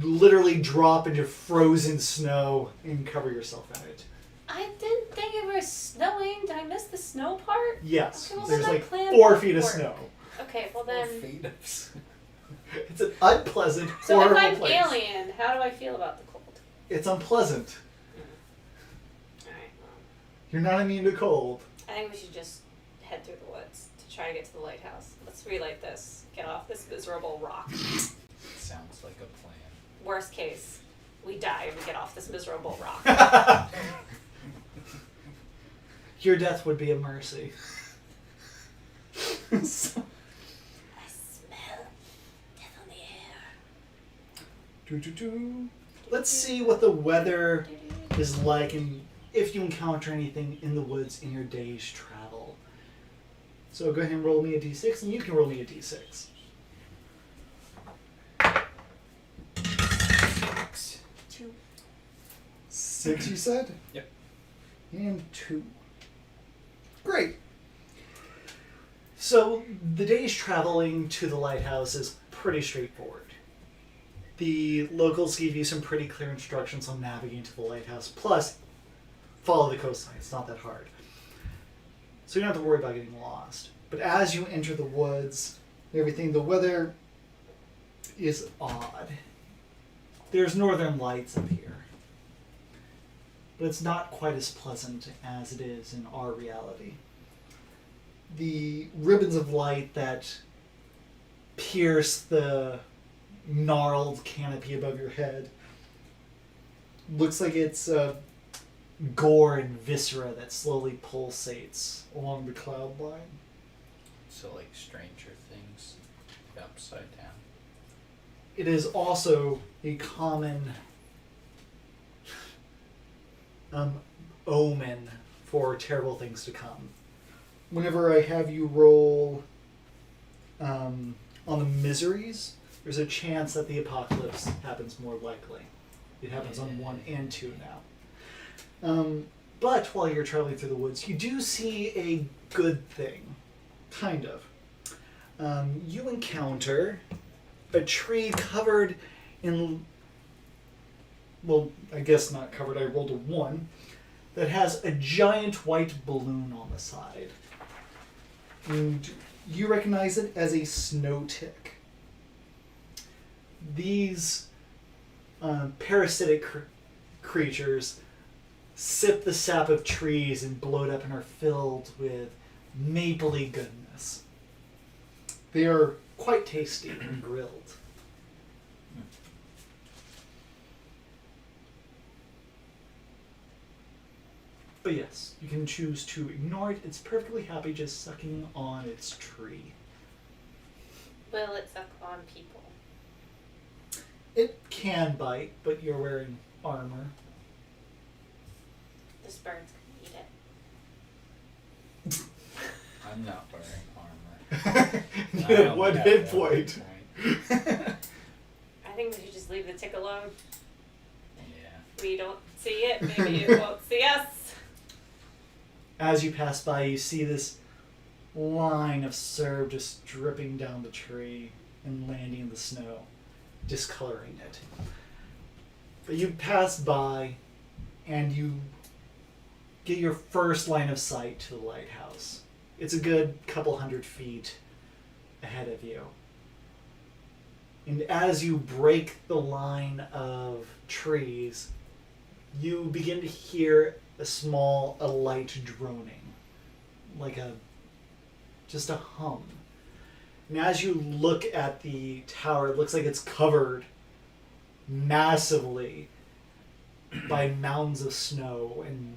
literally drop into frozen snow and cover yourself in it. I didn't think it was snowing. Did I miss the snow part? Yes, Okay, well, there's then my like plan 4 won't feet of work. snow. Okay, well then... It's an unpleasant, So if horrible I'm place. alien, how do I feel about the cold? It's unpleasant. Alright, well, You're not immune to cold. I think we should just head through the woods try to get to the lighthouse. Let's relight this. Get off this miserable rock. Sounds like a plan. Worst case, we die and we get off this miserable rock. Your death would be a mercy. So- I smell death on the air. Doo-doo-doo. Let's see what the weather is like and if you encounter anything in the woods in your day's travel. So go ahead and roll me a d6, and you can roll me a d6. 2. 6, you said? Yep. And 2. Great. So the day's traveling to the lighthouse is pretty straightforward. The locals give you some pretty clear instructions on navigating to the lighthouse. Plus, follow the coastline. It's not that hard. So you don't have to worry about getting lost. But as you enter the woods, everything, the weather is odd. There's northern lights up here. But it's not quite as pleasant as it is in our reality. The ribbons of light that pierce the gnarled canopy above your head looks like it's gore and viscera that slowly pulsates along the cloud line. So like Stranger Things, upside down. It is also a common omen for terrible things to come. Whenever I have you roll on the miseries, there's a chance that the apocalypse happens more likely. It happens on 1 and 2 now. But while you're traveling through the woods, you do see a good thing. Kind of. You encounter a tree covered in... Well, I guess not covered. I rolled a 1. That has a giant white balloon on the side. And you recognize it as a snow tick. These parasitic creatures sip the sap of trees and bloat up and are filled with mapley goodness. They are quite tasty when grilled. But yes, you can choose to ignore it. It's perfectly happy just sucking on its tree. Will it suck on people? It can bite, but you're wearing armor. This bird's gonna eat it. I'm not wearing armor. You have one hit point. I think we should just leave the tick alone. Yeah. We don't see it, maybe it won't see us. As you pass by, you see this line of syrup just dripping down the tree and landing in the snow, discoloring it. But you pass by, and you get your first line of sight to the lighthouse. It's a good couple 100 feet ahead of you. And as you break the line of trees, you begin to hear a light droning, like just a hum. And as you look at the tower, it looks like it's covered massively by mounds of snow in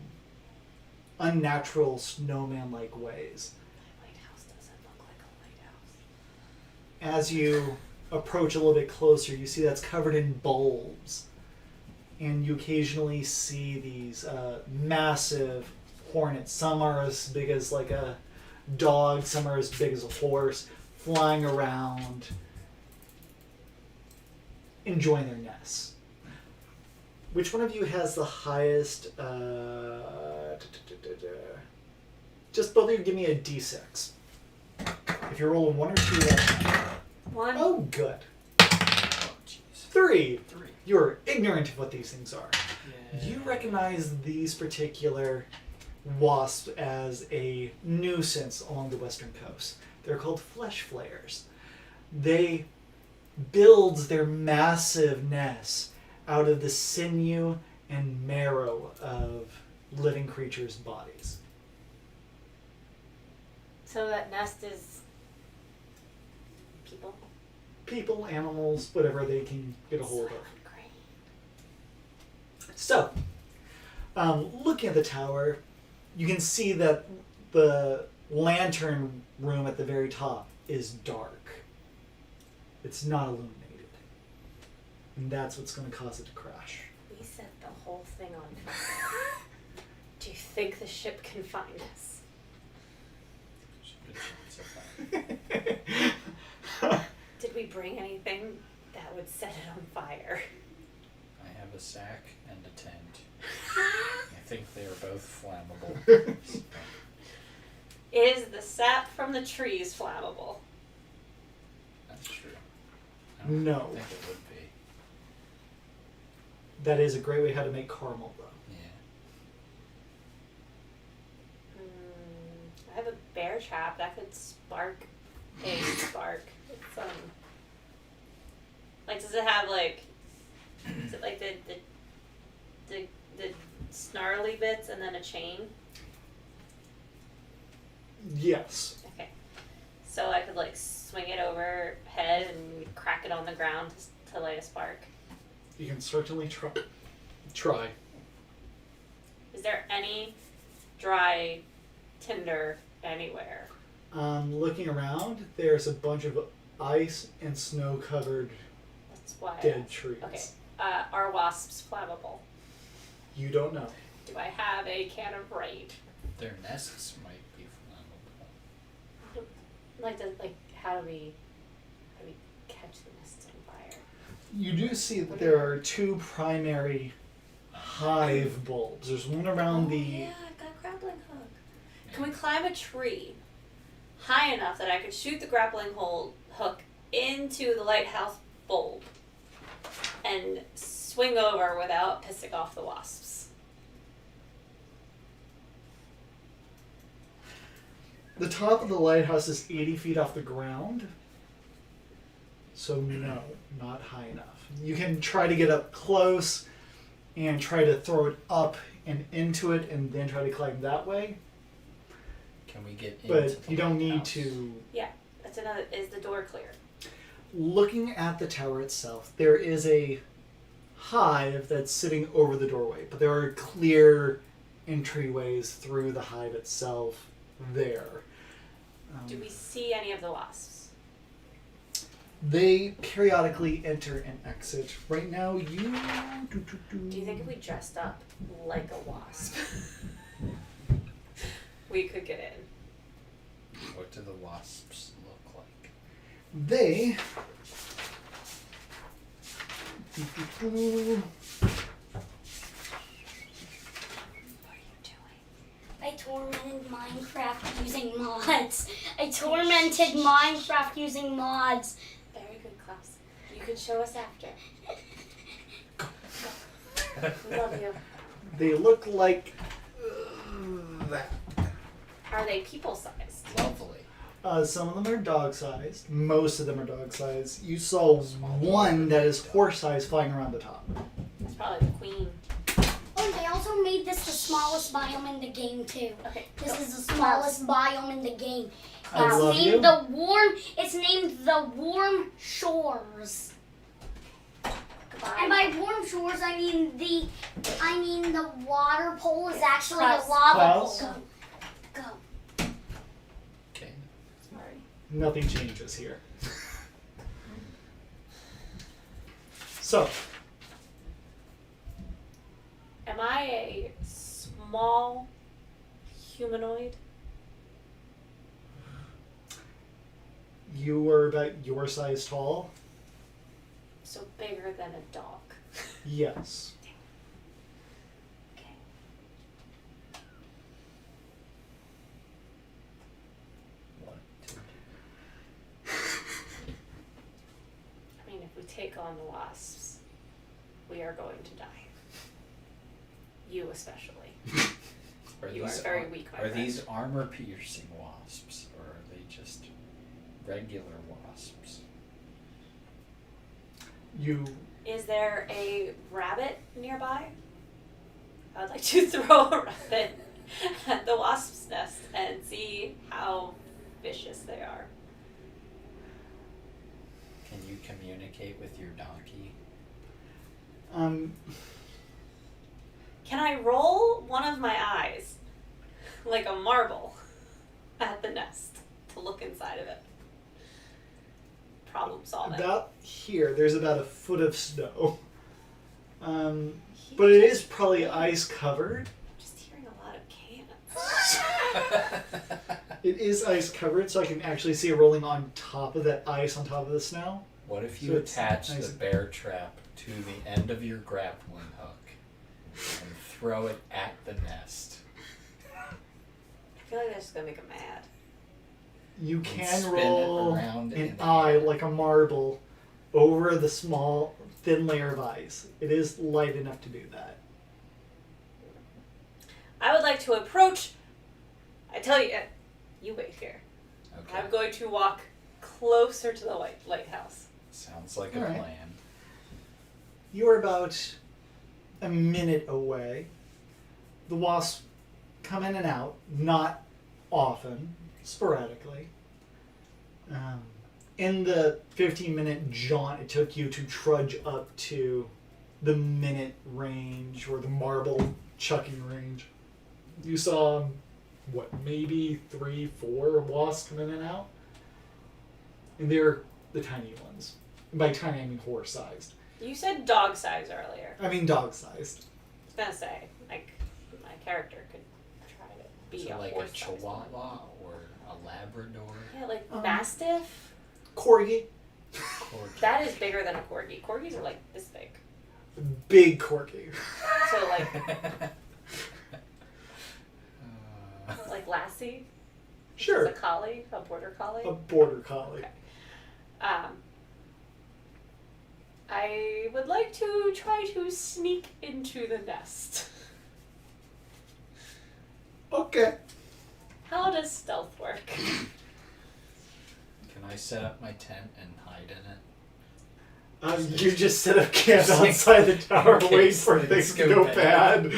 unnatural snowman-like ways. My lighthouse doesn't look like a lighthouse. As you approach a little bit closer, you see that's covered in bulbs. And you occasionally see these massive hornets. Some are as big as like a dog, some are as big as a horse, flying around, enjoying their nests. Which one of you has the highest... Just both of you give me a d6. If you're rolling 1 or 2, that's fine. 1. Oh, good. Oh, jeez. 3. 3. You're ignorant of what these things are. Yeah. You recognize these particular wasps as a nuisance along the western coast. They're called flesh flayers. They build their massive nests out of the sinew and marrow of living creatures' bodies. So that nest is people? People, animals, whatever they can get a hold of. Great. So, looking at the tower, you can see that the lantern room at the very top is dark. It's not illuminated. And that's what's going to cause it to crash. We set the whole thing on fire. Do you think the ship can find us? Did we bring anything that would set it on fire? I have a sack and a tent. I think they are both flammable. Is the sap from the trees flammable? That's true. I don't No. think it would be. That is a great way how to make caramel, though. Yeah. I have a bear trap that could spark a spark. It's, like, does it have like? Is it like the snarly bits and then a chain? Yes. Okay. So I could like swing it overhead and crack it on the ground to light a spark. You can certainly try. Is there any dry tinder anywhere? Looking around, there's a bunch of ice and snow-covered That's why. dead trees. Okay. Are wasps flammable? You don't know. Do I have a can of Raid? Their nests might be flammable. How do we catch the nests on fire? You do see that there are two primary hive bulbs. There's one around the... Yeah, I've got a grappling hook. Can we climb a tree high enough that I could shoot the grappling hook into the lighthouse bulb and swing over without pissing off the wasps? The top of the lighthouse is 80 feet off the ground. So no, not high enough. You can try to get up close and try to throw it up and into it and then try to climb that way. Can we get into But the you don't need lighthouse? to... Yeah, that's another. Is the door clear? Looking at the tower itself, there is a hive that's sitting over the doorway, but there are clear entryways through the hive itself there. Do we see any of the wasps? They periodically enter and exit. Right now, you... Do you think if we dressed up like a wasp, we could get in? What do the wasps look like? They... What are you doing? I tormented Minecraft using mods. I tormented Minecraft using mods. Very good, Klaus. You can show us after. We love you. They look like... that. Are they people-sized? Lovely. Some of them are dog-sized. Most of them are dog-sized. You saw one that is horse-sized flying around the top. That's probably the queen. Oh, and they also made this the smallest biome in the game too. Okay. This is the smallest biome in the game. I It's love named you. the warm. It's named the Warm Shores. Goodbye. And by warm shores, I mean the water pole is actually a Klaus. lava Klaus. pole. Go. Okay. Sorry. Nothing changes here. So, Am I a small humanoid? you are about your size tall? So bigger than a dog. Yes. Okay. One, two. I mean, if we take on the wasps, we are going to die. You especially. You are very weak, my Are friend. these armor-piercing wasps, or are they just regular wasps? You... Is there a rabbit nearby? I would like to throw a rabbit at the wasp's nest and see how vicious they are. Can you communicate with your donkey? Can I roll one of my eyes, like a marble, at the nest to look inside of it? Problem solving. About here, there's about a foot of snow. But it is probably ice covered. Just hearing a lot of cans. It is ice covered, so I can actually see it rolling on top of that ice on top of the snow. What if So you it's attach nice. the bear trap to the end of your grappling hook and throw it at the nest? I feel like that's just gonna make him mad. You And can spin it roll around in an the eye air. like a marble over the small, thin layer of ice. It is light enough to do that. I would like to approach. I tell you, you wait here. Okay. I'm going to walk closer to the lighthouse. Sounds like a All right. plan. You're about a minute away. The wasps come in and out, not often, sporadically. In the 15-minute jaunt it took you to trudge up to the minute range or the marble chucking range, you saw, maybe 3-4 wasps come in and out? And they're the tiny ones. And by tiny, I mean horse-sized. You said dog size earlier. I mean dog-sized. I was gonna say, like, my character could try to be So a like a horse-sized chihuahua one. or a labrador? Yeah, like Um, mastiff. Corgi. Corgi. That is bigger than a corgi. Corgis are like this big. Big corgi. So like Lassie. Sure. A collie, a border collie. A border collie. Okay. I would like to try to sneak into the nest. Okay. How does stealth work? Can I set up my tent and hide in it? You just set up camp outside the tower, In wait case for things things to go go bad.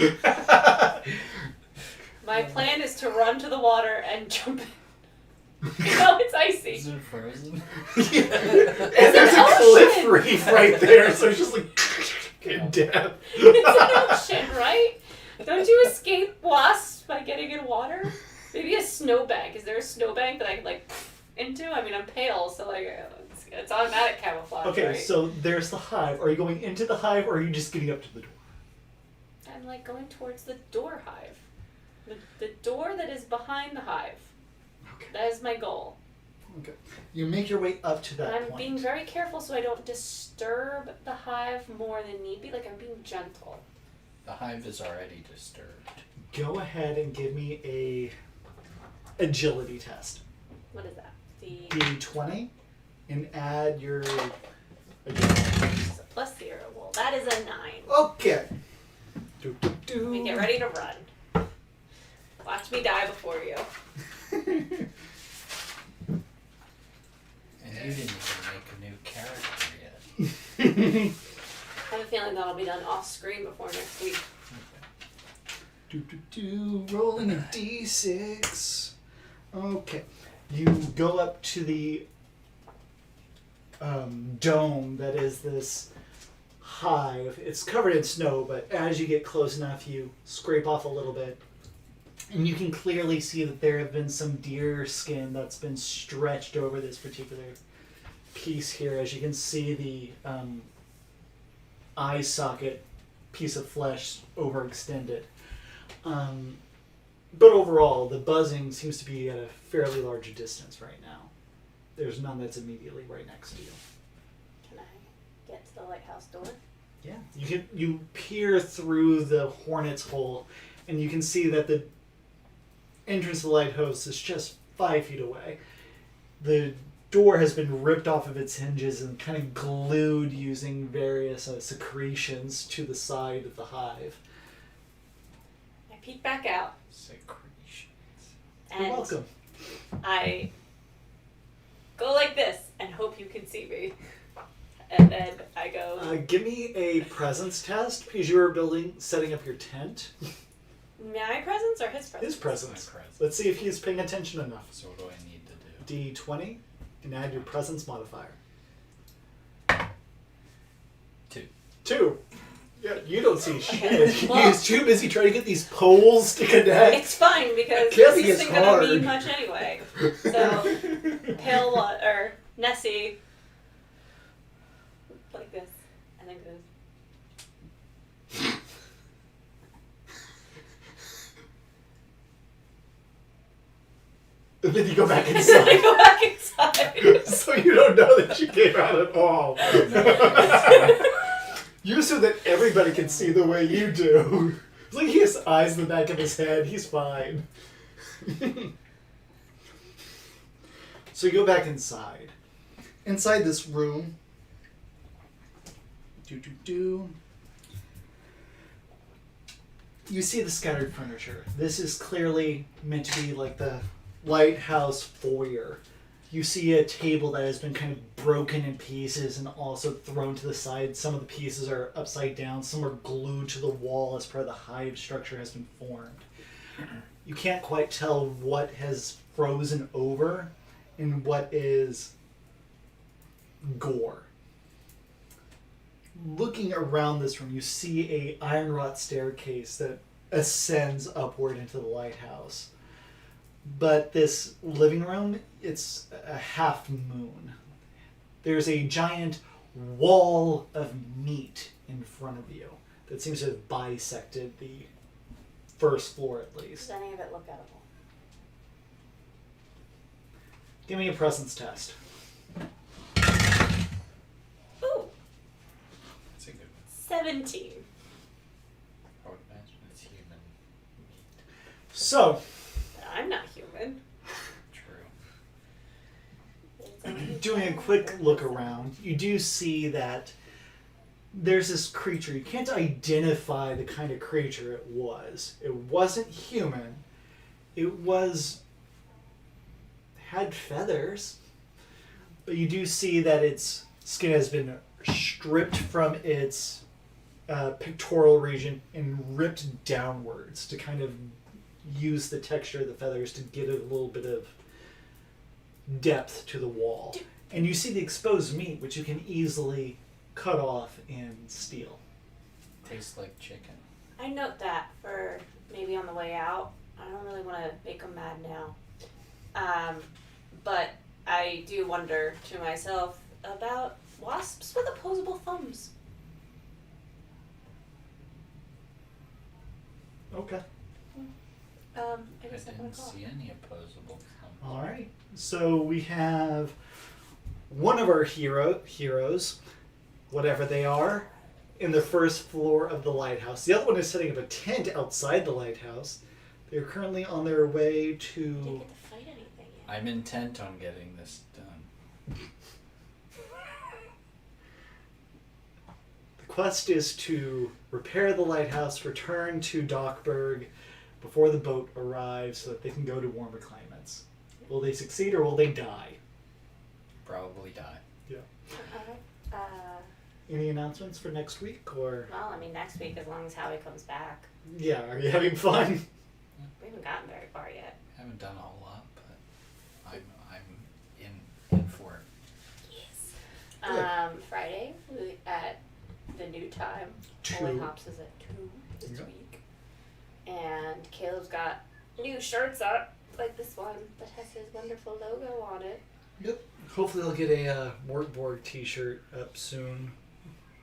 My plan is to run to the water and jump in. No, it's icy. Is it frozen? And there's a an cliff ocean. reef right there, so it's just like death. It's an ocean, right? Don't you escape wasps by getting in water? Maybe a snowbank. Is there a snowbank that I can like into? I mean, I'm pale, so like it's automatic camouflage. Okay, right? so there's the hive. Are you going into the hive, or are you just getting up to the door? I'm like going towards the door hive. The door that is behind the hive. Okay. That is my goal. Okay. You make your way up to that And I'm point. being very careful so I don't disturb the hive more than need be. Like I'm being gentle. The hive is already disturbed. Go ahead and give me a agility test. What is that? The D20 and add your agility. it's a +0. Well, that is a 9. Okay. Let me get ready to run. Watch me die before you. And you didn't even make a new character yet. I have a feeling that'll be done off screen before next week. Rolling a d6. Okay. You go up to the dome that is this hive. It's covered in snow, but as you get close enough, you scrape off a little bit. And you can clearly see that there have been some deer skin that's been stretched over this particular piece here. As you can see, the eye socket piece of flesh overextended. But overall, the buzzing seems to be at a fairly large distance right now. There's none that's immediately right next to you. Can I get to the lighthouse door? Yeah, you peer through the hornet's hole, and you can see that the entrance to the lighthouse is just 5 feet away. The door has been ripped off of its hinges and kind of glued using various secretions to the side of the hive. I peek back out Secretions. and You're welcome. I go like this and hope you can see me. And then I go, Give me a presence test because you are setting up your tent. my presence or his presence? His presence. My presence. Let's see if he's paying attention enough. So what do I need to do? D20 and add your presence modifier. 2. 2. Yeah, you don't see Okay. shit. Well- He's too busy trying to get these poles to connect. It's fine because Camping this is isn't gonna mean hard. much anyway. So Pale or Nessie like this and then goes. And then you go back And then inside. I go back inside. So you don't know that she came out at all. You assume that everybody can see the way you do. It's like he has eyes in the back of his head. He's fine. So you go back inside. Inside this room. You see the scattered furniture. This is clearly meant to be like the lighthouse foyer. You see a table that has been kind of broken in pieces and also thrown to the side. Some of the pieces are upside down. Some are glued to the wall as part of the hive structure has been formed. You can't quite tell what has frozen over and what is gore. Looking around this room, you see a iron wrought staircase that ascends upward into the lighthouse. But this living room, it's a half moon. There's a giant wall of meat in front of you that seems to have bisected the first floor at least. Does any of it look edible? Give me a presence test. Ooh, That's a good one. 17. I would imagine it's human meat. So, I'm not human. True. doing a quick look around, you do see that there's this creature. You can't identify the kind of creature it was. It wasn't human. It had feathers. But you do see that its skin has been stripped from its pectoral region and ripped downwards to kind of use the texture of the feathers to get a little bit of depth to the wall. And you see the exposed meat, which you can easily cut off and steal. Tastes like chicken. I note that for maybe on the way out. I don't really want to make them mad now. But I do wonder to myself about wasps with opposable thumbs. Okay. I I guess I'm didn't gonna call. see any opposable thumbs. All right. So we have one of our heroes, whatever they are, in the first floor of the lighthouse. The other one is setting up a tent outside the lighthouse. They're currently on their way Didn't to... get to fight anything yet. I'm intent on getting this done. The quest is to repair the lighthouse, return to Dockburg before the boat arrives so that they can go to warmer climates. Will they succeed or will they die? Probably die. Alright. Any announcements for next week or... Well, I mean, next week, as long as Howie comes back. Yeah, are you having fun? We haven't gotten very far yet. Haven't done a whole lot, but I'm in for it. Yes. Good. Friday at the new time. 2. Holy Hops is at 2 this Yep. week. And Caleb's got new shirts up, like this one, that has his wonderful logo on it. Yep. Hopefully they'll get a Mork Borg t-shirt up soon.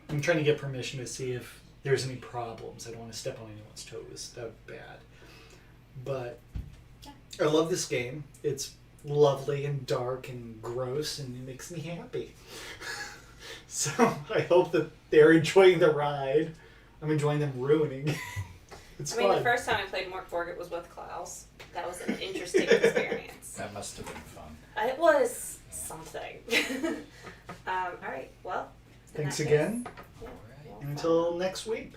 I'm trying to get permission to see if there's any problems. I don't want to step on anyone's toes. That would be bad. But I love this game. It's lovely and dark and gross and it makes me happy. So I hope that they're enjoying the ride. I'm enjoying them ruining. It's I mean, fun. the first time I played Mork Borg, it was with Klaus. That was an interesting experience. That must have been fun. It was something. Alright, well. in Thanks that again. case, yeah, Alright. well, And until next week.